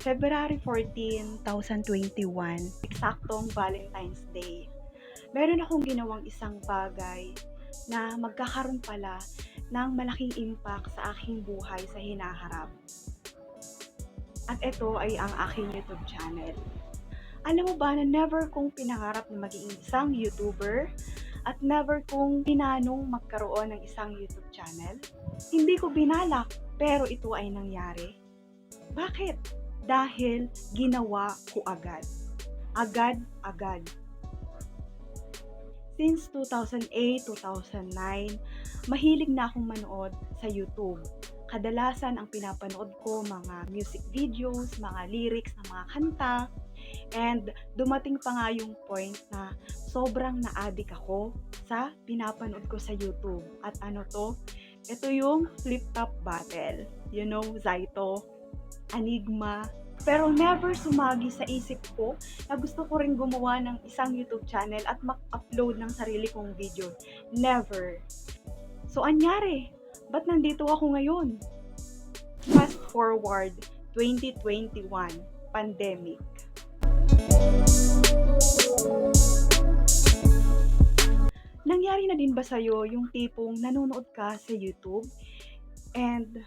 February 14, 2021, eksaktong Valentine's Day. Meron akong ginawang isang bagay na magkakaroon pala ng malaking impact sa aking buhay sa hinaharap. At ito ay ang aking YouTube channel. Alam mo ba na never kong pinangarap na maging isang YouTuber at never kong pinanong magkaroon ng isang YouTube channel? Hindi ko binalak, pero ito ay nangyari. Bakit? Dahil ginawa ko agad. Agad-agad. Since 2008, 2009, mahilig na akong manood sa YouTube. Kadalasan ang pinapanood ko mga music videos, mga lyrics ng mga kanta, and dumating pa nga yung point na sobrang na-addict ako sa pinapanood ko sa YouTube. At ano to? Ito yung Flip Top Battle. You know, Zaito, Enigma. Pero never sumagi sa isip ko na gusto ko rin gumawa ng isang YouTube channel at mag-upload ng sarili kong video. Never. So, anyari? Ba't nandito ako ngayon? Fast forward, 2021, pandemic. Nangyari na din ba sa'yo yung tipong nanonood ka sa YouTube and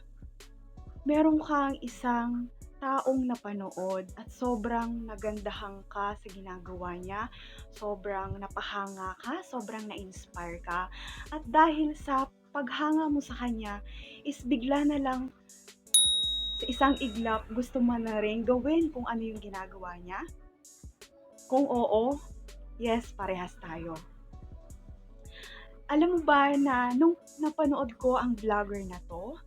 meron kang isang taong napanood at sobrang nagandahan ka sa ginagawa niya, sobrang napahanga ka, sobrang na-inspire ka, at dahil sa paghanga mo sa kanya is bigla na lang sa isang iglap gusto mo na rin gawin kung ano yung ginagawa niya? Kung oo, yes, parehas tayo. Alam mo ba na nung napanood ko ang vlogger na to,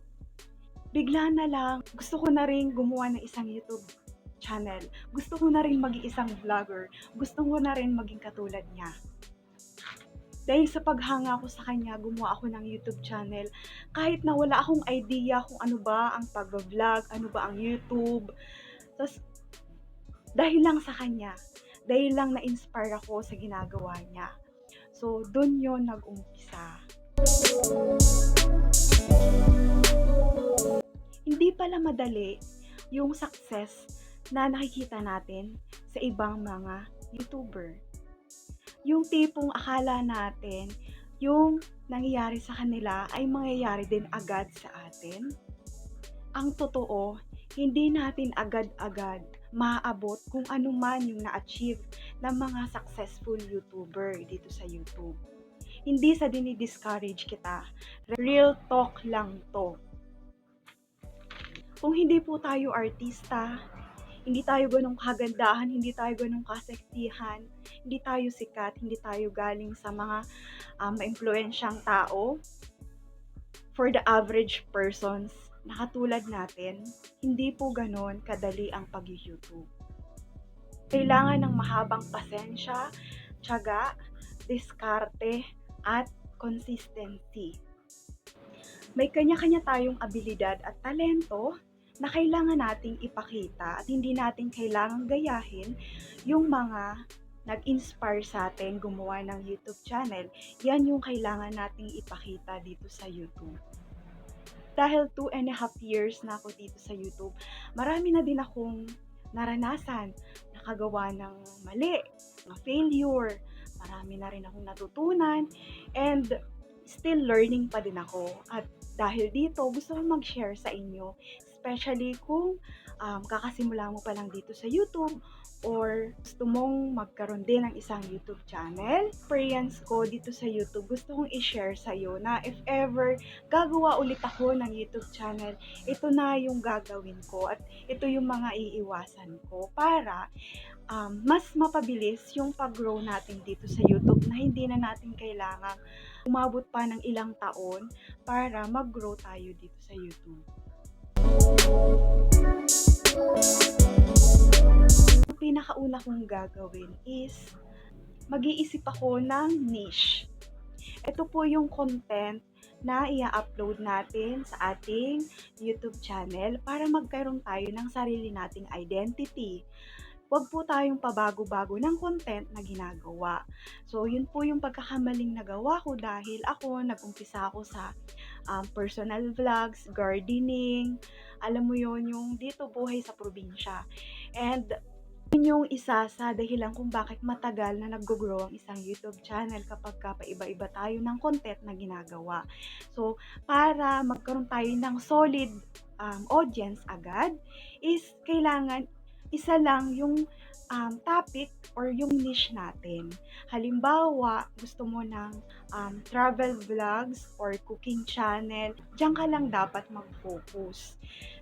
bigla na lang, gusto ko na rin gumawa ng isang YouTube channel. Gusto ko na rin maging isang vlogger. Gusto ko na rin maging katulad niya. Dahil sa paghanga ko sa kanya, gumawa ako ng YouTube channel. Kahit na wala akong idea kung ano ba ang pag-vlog, ano ba ang YouTube. Tapos, dahil lang sa kanya, dahil lang na-inspire ako sa ginagawa niya. So, dun yon nag-umpisa. Hindi pala madali yung success na nakikita natin sa ibang mga YouTuber. Yung tipong akala natin, yung nangyayari sa kanila ay mangyayari din agad sa atin. Ang totoo, hindi natin agad-agad maaabot kung ano man yung na-achieve ng mga successful YouTuber dito sa YouTube. Hindi sa dinidiscourage kita. Real talk lang to. Kung hindi po tayo artista, hindi tayo ganong kagandahan, hindi tayo ganong kaseksihan, hindi tayo sikat, hindi tayo galing sa mga ma-impluensyang tao, for the average persons na katulad natin, hindi po ganon kadali ang pag-YouTube. Kailangan ng mahabang pasensya, tiyaga, diskarte, at consistency. May kanya-kanya tayong abilidad at talento na kailangan nating ipakita at hindi natin kailangang gayahin yung mga nag-inspire sa atin gumawa ng YouTube channel. Yan yung kailangan nating ipakita dito sa YouTube. Dahil 2.5 years na ako dito sa YouTube, marami na din akong naranasan, nakagawa ng mali, mga failure, marami na rin akong natutunan, and still learning pa din ako. At dahil dito, gusto kong mag-share sa inyo, especially kung kakasimula mo pa lang dito sa YouTube or gusto mong magkaroon din ng isang YouTube channel. Experience ko dito sa YouTube, gusto kong i-share sa iyo na if ever gagawa ulit ako ng YouTube channel, ito na yung gagawin ko at ito yung mga iiwasan ko para mas mapabilis yung pag-grow natin dito sa YouTube na hindi na natin kailangan umabot pa ng ilang taon para mag-grow tayo dito sa YouTube. Ang pinakauna kong gagawin is mag-iisip ako ng niche. Ito po yung content na i-upload natin sa ating YouTube channel para magkaroon tayo ng sarili nating identity. Huwag po tayong pabago-bago ng content na ginagawa. So, yun po yung pagkakamaling nagawa ko dahil ako, nag-umpisa ako sa personal vlogs, gardening, alam mo yon yung dito buhay sa probinsya. And yun yung isa sa dahilan kung bakit matagal na naggo-grow ang isang YouTube channel kapagka paiba-iba tayo ng content na ginagawa. So, para magkaroon tayo ng solid audience agad, is kailangan isa lang yung topic or yung niche natin. Halimbawa, gusto mo ng travel vlogs or cooking channel, diyan ka lang dapat mag-focus.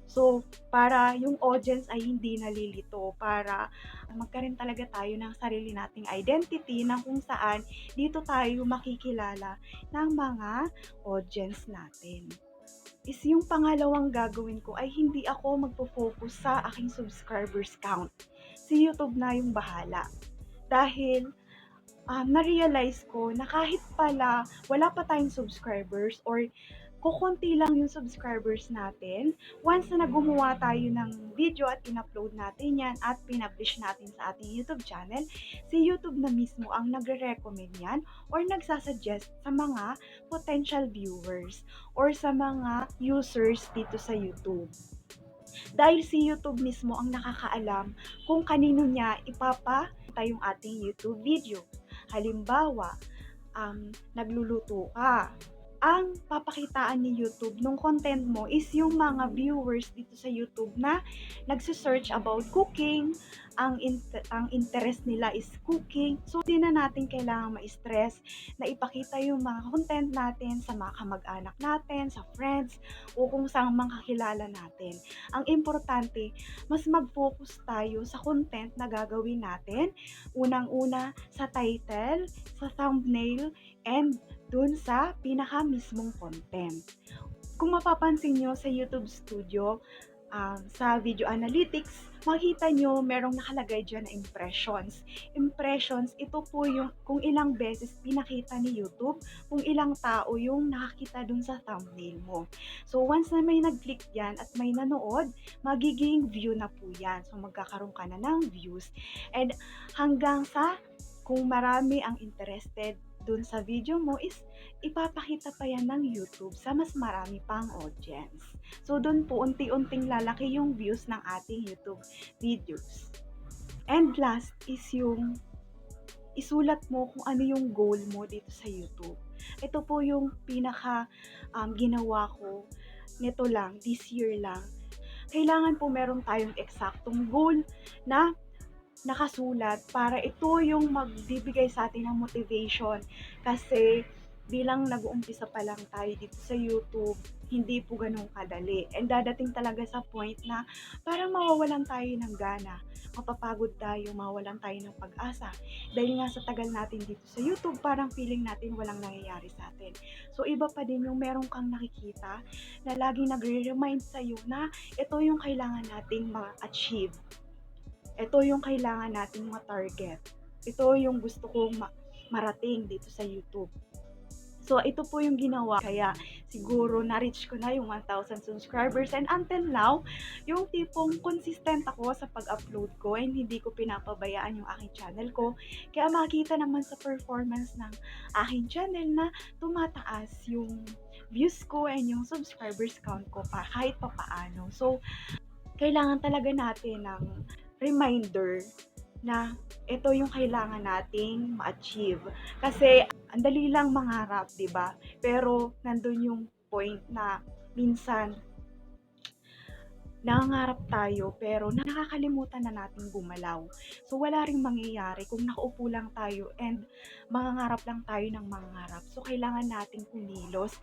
So, para yung audience ay hindi nalilito, para magkaroon talaga tayo ng sarili nating identity na kung saan dito tayo makikilala ng mga audience natin. Is yung pangalawang gagawin ko ay hindi ako magpo-focus sa aking subscribers count. Si YouTube na yung bahala. Dahil na-realize ko na kahit pala wala pa tayong subscribers or kukonti lang yung subscribers natin, once na gumawa tayo ng video at in-upload natin yan at pinablish natin sa ating YouTube channel, si YouTube na mismo ang nagre-recommend yan or nagsasuggest sa mga potential viewers or sa mga users dito sa YouTube. Dahil si YouTube mismo ang nakakaalam kung kanino niya ipapakita yung ating YouTube video. Halimbawa, nagluluto ka. Ang papakitaan ni YouTube nung content mo is yung mga viewers dito sa YouTube na nagse-search about cooking, ang interest nila is cooking. So, hindi na natin kailangan ma-stress na ipakita yung mga content natin sa mga kamag-anak natin, sa friends, o kung saan mga kakilala natin. Ang importante, mas mag-focus tayo sa content na gagawin natin. Unang-una, sa title, sa thumbnail, and dun sa pinaka mismong content. Kung mapapansin nyo sa YouTube Studio, sa video analytics, makita nyo merong nakalagay dyan na impressions. Impressions, ito po yung kung ilang beses pinakita ni YouTube, kung ilang tao yung nakakita dun sa thumbnail mo. So, once na may nag-click yan at may nanood, magiging view na po yan. So, magkakaroon ka na ng views. And hanggang sa kung marami ang interested dun sa video mo is ipapakita pa yan ng YouTube sa mas marami pang audience. So, dun po unti-unting lalaki yung views ng ating YouTube videos. And last is yung isulat mo kung ano yung goal mo dito sa YouTube. Ito po yung pinaka ginawa ko nito lang, this year lang. Kailangan po meron tayong eksaktong goal na nakasulat para ito yung magbibigay sa atin ng motivation kasi bilang nag-uumpisa pa lang tayo dito sa YouTube, hindi po ganun kadali. And dadating talaga sa point na parang mawawalan tayo ng gana, mapapagod tayo, mawawalan tayo ng pag-asa. Dahil nga sa tagal natin dito sa YouTube, parang feeling natin walang nangyayari sa atin. So iba pa din yung meron kang nakikita na laging nagre-remind sa'yo na ito yung kailangan nating ma-achieve. Ito yung kailangan nating ma-target. Ito yung gusto kong marating dito sa YouTube. So, ito po yung ginawa. Kaya, siguro na-reach ko na yung 1,000 subscribers. And until now, yung tipong consistent ako sa pag-upload ko and hindi ko pinapabayaan yung aking channel ko. Kaya makikita naman sa performance ng aking channel na tumataas yung views ko and yung subscribers count ko pa kahit pa paano. So, kailangan talaga natin ng reminder na ito yung kailangan nating ma-achieve. Kasi, ang dali lang mangarap, di ba? Pero, nandun yung point na minsan, nangangarap tayo, pero nakakalimutan na nating gumalaw. So, wala ring mangyayari kung nakaupo lang tayo and mangangarap lang tayo ng mangangarap. So, kailangan nating kumilos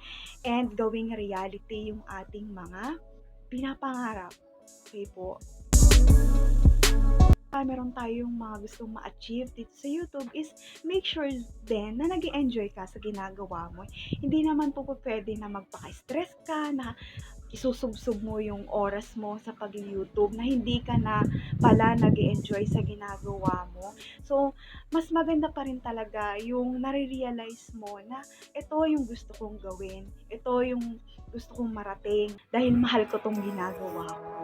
and gawing reality yung ating mga pinapangarap. Okay po. Meron tayong mga gustong ma-achieve dito sa YouTube is make sure din na nag-enjoy ka sa ginagawa mo. Hindi naman po pwede na magpaka-stress ka, na isusubsob mo yung oras mo sa pag-YouTube na hindi ka na pala nag-enjoy sa ginagawa mo. So, mas maganda pa rin talaga yung nare-realize mo na ito yung gusto kong gawin. Ito yung gusto kong marating dahil mahal ko tong ginagawa ko.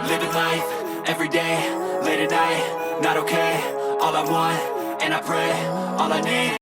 Living life, every day, late at night, not okay. All I want, and I pray, all I need